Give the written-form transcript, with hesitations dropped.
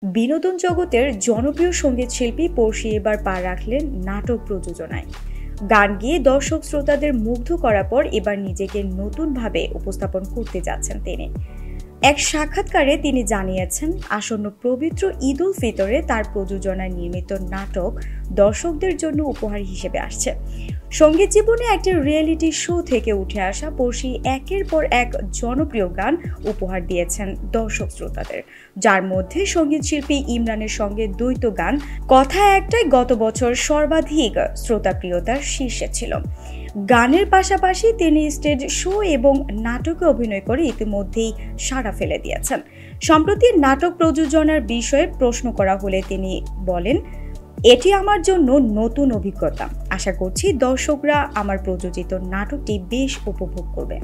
বিনোদন জগতের জনপ্রিয় সঙ্গীত শিল্পী পড়শী এবার পা রাখলেন নাটক প্রযোজনায়। গান গেয়ে দর্শক শ্রোতাদের মুগ্ধ করার পর এবার নিজেকে নতুনভাবে উপস্থাপন করতে যাচ্ছেন তিনি। এক সাক্ষাৎকারে তিনি জানিয়েছেন, আসন্ন পবিত্র ঈদ উল ফিতরে তার প্রযোজনায় নির্মিত নাটক দর্শকদের জন্য উপহার হিসেবে আসছে। সঙ্গীত জীবনে একটি রিয়েলিটি শো থেকে উঠে আসা পড়শী একের পর এক জনপ্রিয় গান উপহার দিয়েছেন দর্শক শ্রোতাদের, যার মধ্যে সঙ্গীত শিল্পী ইমরানের সঙ্গে দ্বৈত গান কথা একটাই গত বছর সর্বাধিক শ্রোতাপ্রিয়তার শীর্ষে ছিল। গানের পাশাপাশি তিনি স্টেজ শো এবং নাটকে অভিনয় করে ইতিমধ্যেই সাড়া ফেলে দিয়েছেন। সম্প্রতি নাটক প্রযোজনার বিষয়ে প্রশ্ন করা হলে তিনি বলেন, এটি আমার জন্য নতুন অভিজ্ঞতা। আশা করছি দর্শকরা আমার প্রযোজিত নাটকটি বেশ উপভোগ করবে।